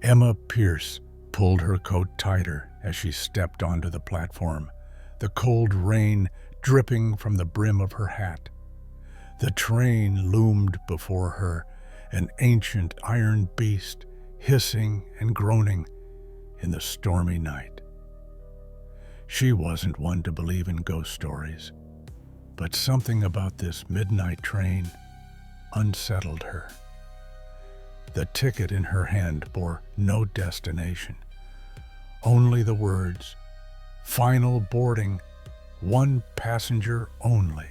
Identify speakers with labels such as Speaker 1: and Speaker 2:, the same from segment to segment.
Speaker 1: Emma Pierce pulled her coat tighter as she stepped onto the platform, the cold rain dripping from the brim of her hat. The train loomed before her, an ancient iron beast, hissing and groaning in the stormy night. She wasn't one to believe in ghost stories, but something about this midnight train unsettled her. The ticket in her hand bore no destination, only the words, "Final boarding, one passenger only."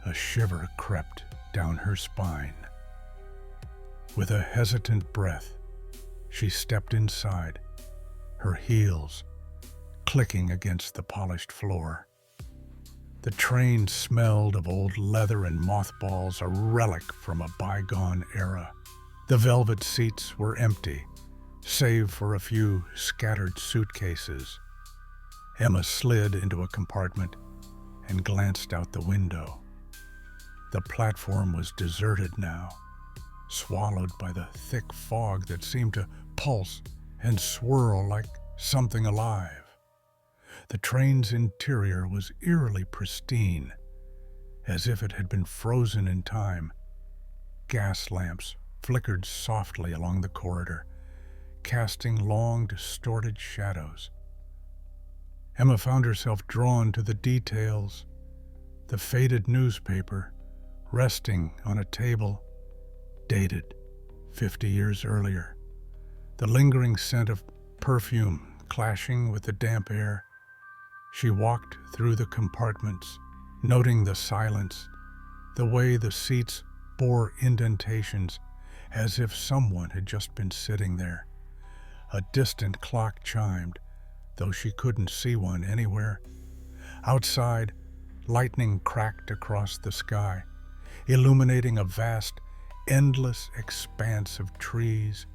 Speaker 1: A shiver crept down her spine. With a hesitant breath, she stepped inside, her heels clicking against the polished floor. The train smelled of old leather and mothballs, a relic from a bygone era. The velvet seats were empty, save for a few scattered suitcases. Emma slid into a compartment and glanced out the window. The platform was deserted now, swallowed by the thick fog that seemed to pulse and swirl like something alive. The train's interior was eerily pristine, as if it had been frozen in time. Gas lamps flickered softly along the corridor, casting long, distorted shadows. Emma found herself drawn to the details, the faded newspaper resting on a table, dated 50 years earlier, the lingering scent of perfume clashing with the damp air. She walked through the compartments, noting the silence, the way the seats bore indentations, as if someone had just been sitting there. A distant clock chimed, though she couldn't see one anywhere. Outside, lightning cracked across the sky, illuminating a vast, endless expanse of trees.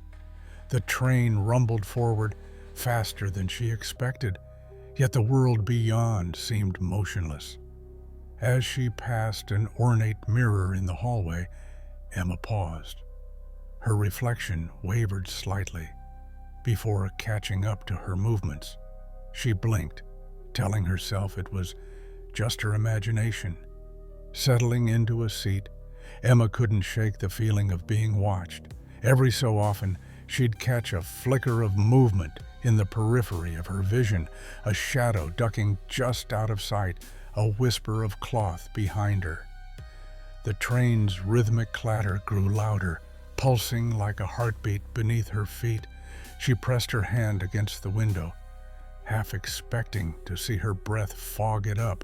Speaker 1: The train rumbled forward faster than she expected, yet the world beyond seemed motionless. As she passed an ornate mirror in the hallway, Emma paused. Her reflection wavered slightly. Before catching up to her movements, she blinked, telling herself it was just her imagination. Settling into a seat, Emma couldn't shake the feeling of being watched. Every so often, she'd catch a flicker of movement in the periphery of her vision, a shadow ducking just out of sight, a whisper of cloth behind her. The train's rhythmic clatter grew louder, pulsing like a heartbeat beneath her feet. She pressed her hand against the window, half expecting to see her breath fog it up,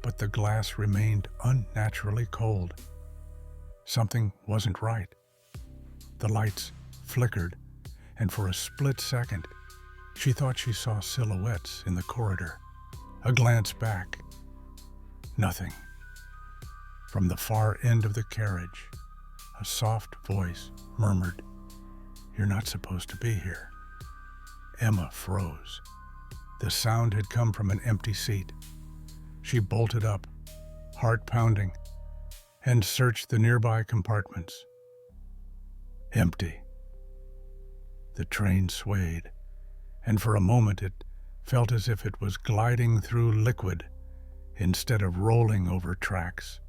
Speaker 1: but the glass remained unnaturally cold. Something wasn't right. The lights flickered, and for a split second, she thought she saw silhouettes in the corridor. A glance back. Nothing. From the far end of the carriage, a soft voice murmured, "You're not supposed to be here." Emma froze. The sound had come from an empty seat. She bolted up, heart pounding, and searched the nearby compartments. Empty. The train swayed, and for a moment it felt as if it was gliding through liquid instead of rolling over tracks.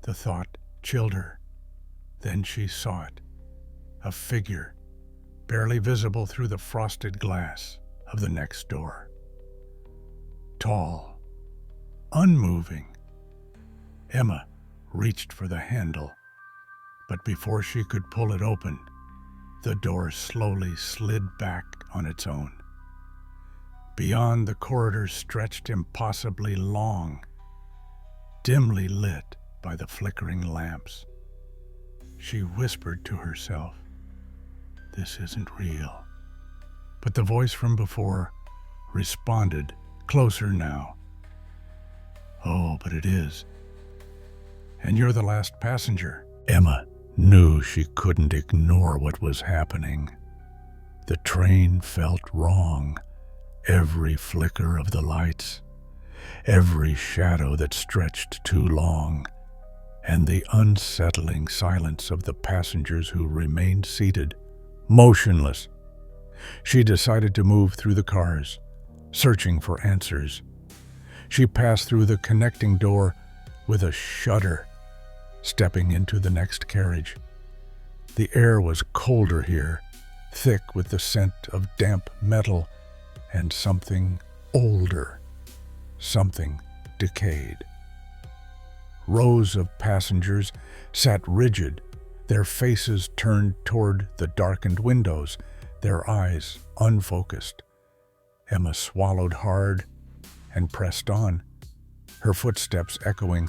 Speaker 1: The thought chilled her. Then she saw it, a figure barely visible through the frosted glass of the next door. Tall, unmoving. Emma reached for the handle, but before she could pull it open, the door slowly slid back on its own. Beyond, the corridor stretched impossibly long, dimly lit by the flickering lamps. She whispered to herself, "This isn't real." But the voice from before responded, closer now. "Oh, but it is. And you're the last passenger." Emma knew she couldn't ignore what was happening. The train felt wrong. Every flicker of the lights, every shadow that stretched too long, and the unsettling silence of the passengers who remained seated motionless. She decided to move through the cars, searching for answers. She passed through the connecting door with a shudder, stepping into the next carriage. The air was colder here, thick with the scent of damp metal and something older, something decayed. Rows of passengers sat rigid, their faces turned toward the darkened windows, their eyes unfocused. Emma swallowed hard and pressed on, her footsteps echoing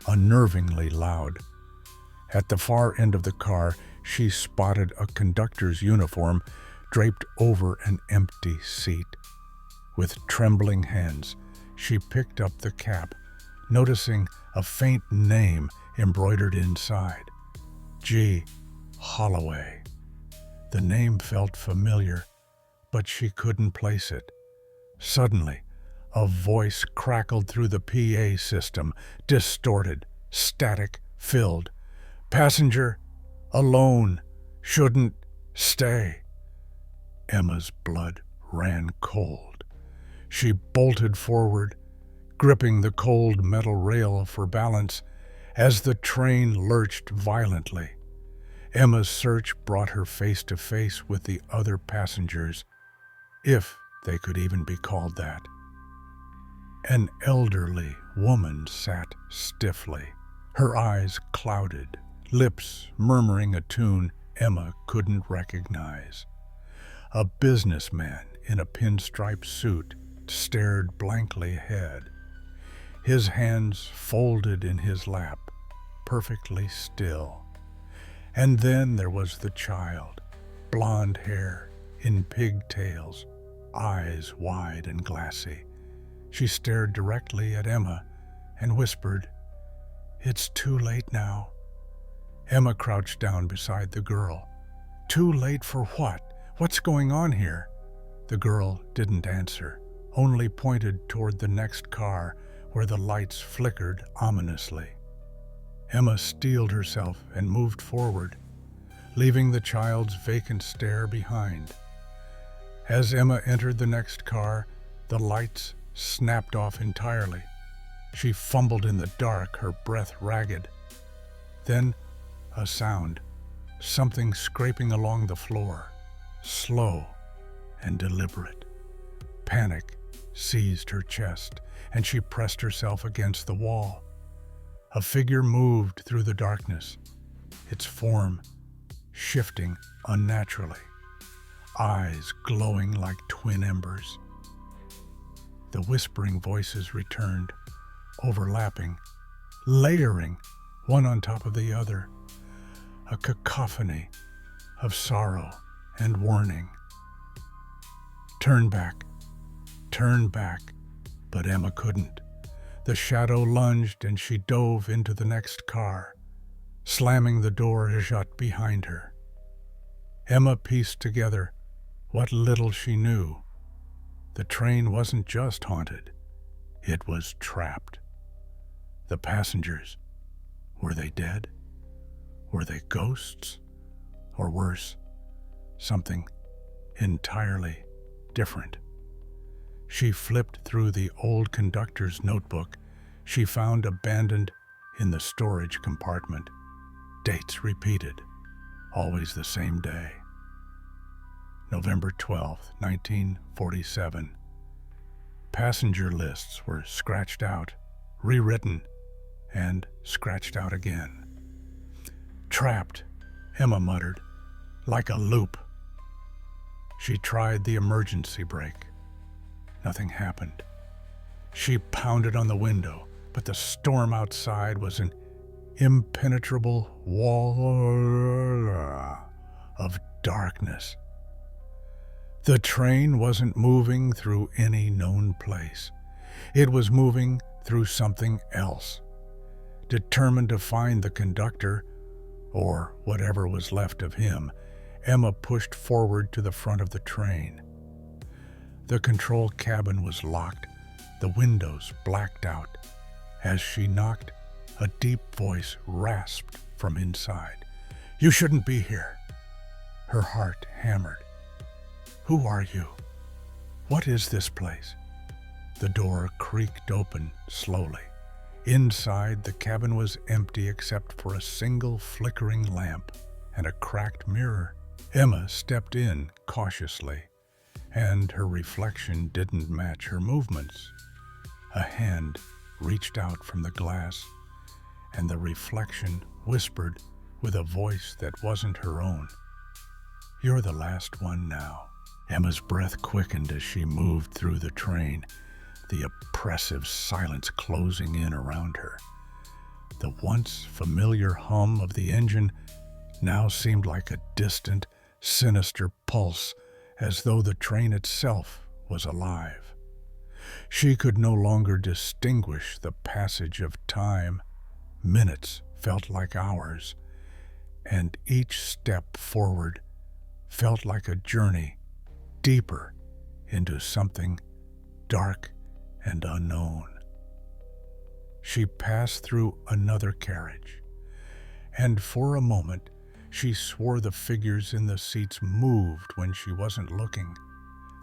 Speaker 1: unnervingly loud. At the far end of the car, she spotted a conductor's uniform draped over an empty seat. With trembling hands, she picked up the cap, noticing a faint name embroidered inside. G. Holloway. The name felt familiar, but she couldn't place it. Suddenly, a voice crackled through the PA system, distorted, static, filled. "Passenger, alone, shouldn't stay." Emma's blood ran cold. She bolted forward, gripping the cold metal rail for balance as the train lurched violently. Emma's search brought her face to face with the other passengers, if they could even be called that. An elderly woman sat stiffly, her eyes clouded, lips murmuring a tune Emma couldn't recognize. A businessman in a pinstripe suit stared blankly ahead, his hands folded in his lap, perfectly still. And then there was the child, blonde hair in pigtails, eyes wide and glassy. She stared directly at Emma and whispered, "It's too late now." Emma crouched down beside the girl. "Too late for what? What's going on here?" The girl didn't answer, only pointed toward the next car where the lights flickered ominously. Emma steeled herself and moved forward, leaving the child's vacant stare behind. As Emma entered the next car, the lights snapped off entirely. She fumbled in the dark, her breath ragged. Then a sound, something scraping along the floor, slow and deliberate. Panic seized her chest, and she pressed herself against the wall. A figure moved through the darkness, its form shifting unnaturally, eyes glowing like twin embers. The whispering voices returned, overlapping, layering one on top of the other, a cacophony of sorrow and warning. Turn back, but Emma couldn't. The shadow lunged and she dove into the next car, slamming the door shut behind her. Emma pieced together what little she knew. The train wasn't just haunted, it was trapped. The passengers, were they dead? Were they ghosts? Or worse, something entirely different? She flipped through the old conductor's notebook she found abandoned in the storage compartment. Dates repeated, always the same day. November 12th, 1947. Passenger lists were scratched out, rewritten, and scratched out again. Trapped, Emma muttered, like a loop. She tried the emergency brake. Nothing happened. She pounded on the window, but the storm outside was an impenetrable wall of darkness. The train wasn't moving through any known place. It was moving through something else. Determined to find the conductor, or whatever was left of him, Emma pushed forward to the front of the train. The control cabin was locked, the windows blacked out. As she knocked, a deep voice rasped from inside. "You shouldn't be here." Her heart hammered. "Who are you? What is this place?" The door creaked open slowly. Inside, the cabin was empty except for a single flickering lamp and a cracked mirror. Emma stepped in cautiously, and her reflection didn't match her movements. A hand reached out from the glass, and the reflection whispered with a voice that wasn't her own, "You're the last one now." Emma's breath quickened as she moved through the train, the oppressive silence closing in around her. The once familiar hum of the engine now seemed like a distant, sinister pulse, as though the train itself was alive. She could no longer distinguish the passage of time. Minutes felt like hours, and each step forward felt like a journey deeper into something dark and unknown. She passed through another carriage, and for a moment she swore the figures in the seats moved when she wasn't looking.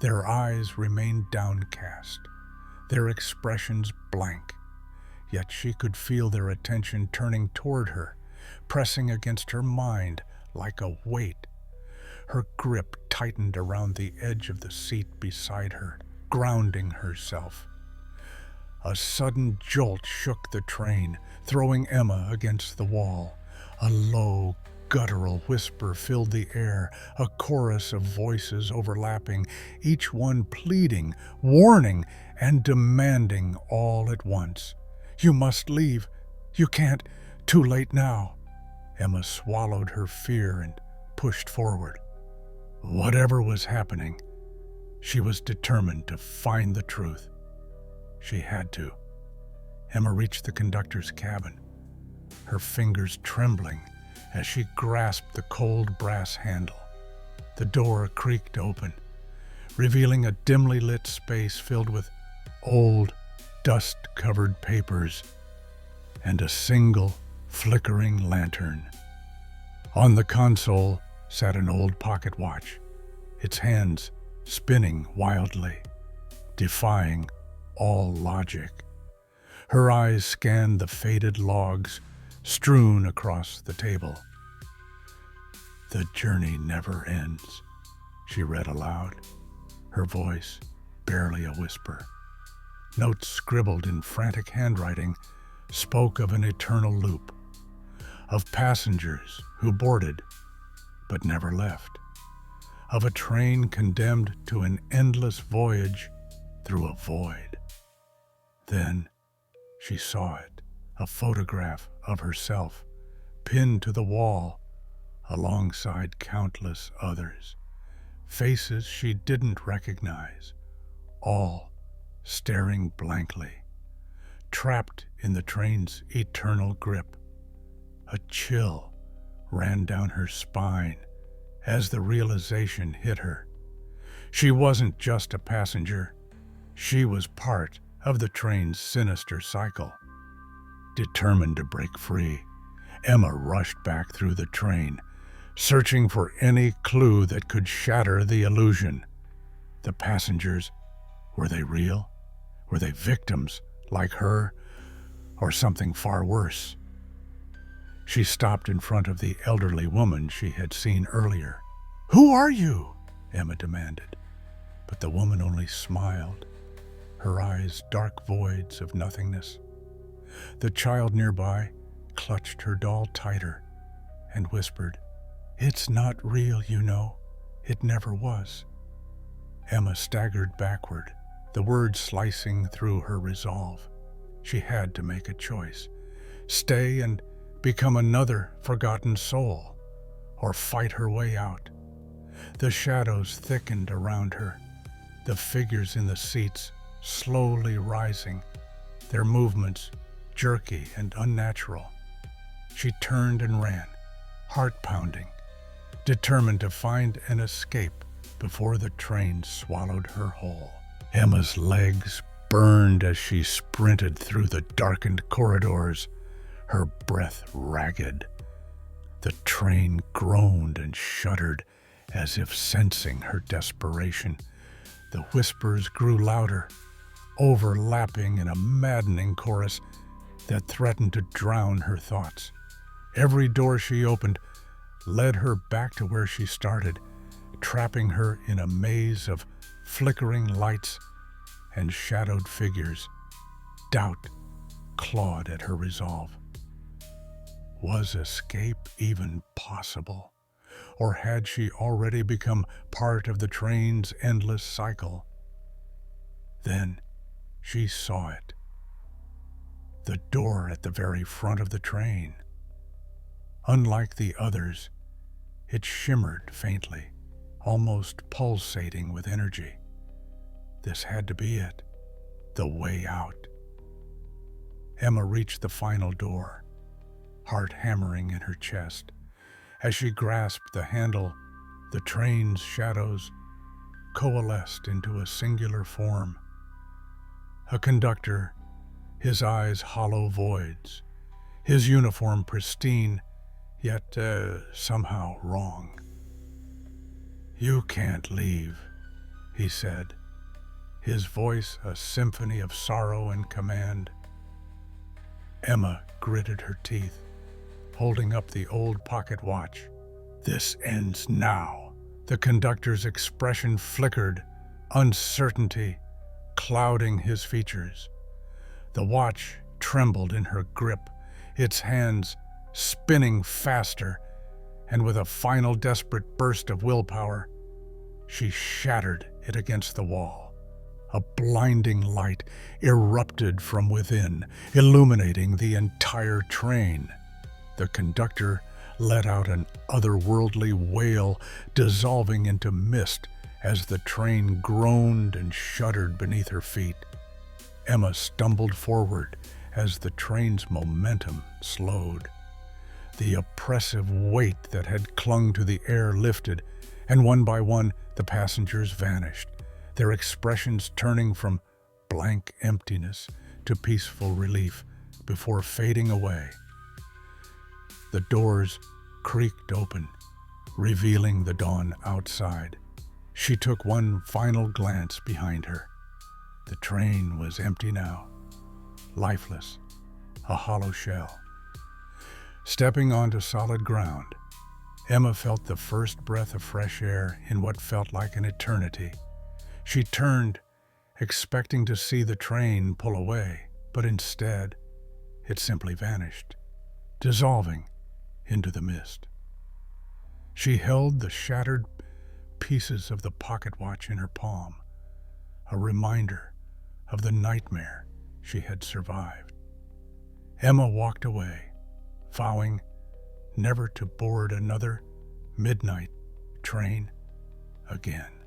Speaker 1: Their eyes remained downcast, their expressions blank, yet she could feel their attention turning toward her, pressing against her mind like a weight. Her grip tightened around the edge of the seat beside her, grounding herself. A sudden jolt shook the train, throwing Emma against the wall. A low, guttural whisper filled the air, a chorus of voices overlapping, each one pleading, warning, and demanding all at once. "You must leave. You can't. Too late now." Emma swallowed her fear and pushed forward. Whatever was happening, she was determined to find the truth. She had to. Emma reached the conductor's cabin, her fingers trembling as she grasped the cold brass handle. The door creaked open, revealing a dimly lit space filled with old, dust-covered papers and a single flickering lantern. On the console sat an old pocket watch, its hands spinning wildly, defying all logic. Her eyes scanned the faded logs strewn across the table. "The journey never ends," she read aloud, her voice barely a whisper. Notes scribbled in frantic handwriting spoke of an eternal loop, of passengers who boarded but never left, of a train condemned to an endless voyage through a void. Then she saw it, a photograph of herself, pinned to the wall alongside countless others, faces she didn't recognize, all staring blankly, trapped in the train's eternal grip. A chill ran down her spine as the realization hit her. She wasn't just a passenger, she was part of the train's sinister cycle. Determined to break free, Emma rushed back through the train, searching for any clue that could shatter the illusion. The passengers, were they real? Were they victims like her, or something far worse? She stopped in front of the elderly woman she had seen earlier. "Who are you?" Emma demanded, but the woman only smiled, her eyes dark voids of nothingness. The child nearby clutched her doll tighter and whispered, "It's not real, you know. It never was." Emma staggered backward, the words slicing through her resolve. She had to make a choice: stay and become another forgotten soul, or fight her way out. The shadows thickened around her, the figures in the seats slowly rising, their movements jerky and unnatural. She turned and ran, heart pounding, determined to find an escape before the train swallowed her whole. Emma's legs burned as she sprinted through the darkened corridors, her breath ragged. The train groaned and shuddered As if sensing her desperation, the whispers grew louder, overlapping in a maddening chorus that threatened to drown her thoughts. Every door she opened led her back to where she started, trapping her in a maze of flickering lights and shadowed figures. Doubt clawed at her resolve. Was escape even possible? Or had she already become part of the train's endless cycle? Then she saw it. The door at the very front of the train. Unlike the others, it shimmered faintly, almost pulsating with energy. This had to be it, the way out. Emma reached the final door, heart hammering in her chest. As she grasped the handle, the train's shadows coalesced into a singular form. A conductor, his eyes hollow voids, his uniform pristine, yet somehow wrong. "You can't leave," he said, his voice a symphony of sorrow and command. Emma gritted her teeth, holding up the old pocket watch. "This ends now." The conductor's expression flickered, uncertainty clouding his features. The watch trembled in her grip, its hands spinning faster, and with a final desperate burst of willpower, she shattered it against the wall. A blinding light erupted from within, illuminating the entire train. The conductor let out an otherworldly wail, dissolving into mist as the train groaned and shuddered beneath her feet. Emma stumbled forward as the train's momentum slowed. The oppressive weight that had clung to the air lifted, and one by one the passengers vanished, their expressions turning from blank emptiness to peaceful relief before fading away. The doors creaked open, revealing the dawn outside. She took one final glance behind her. The train was empty now, lifeless, a hollow shell. Stepping onto solid ground, Emma felt the first breath of fresh air in what felt like an eternity. She turned, expecting to see the train pull away, but instead, it simply vanished, dissolving into the mist. She held the shattered pieces of the pocket watch in her palm, a reminder of the nightmare she had survived. Emma walked away, vowing never to board another midnight train again.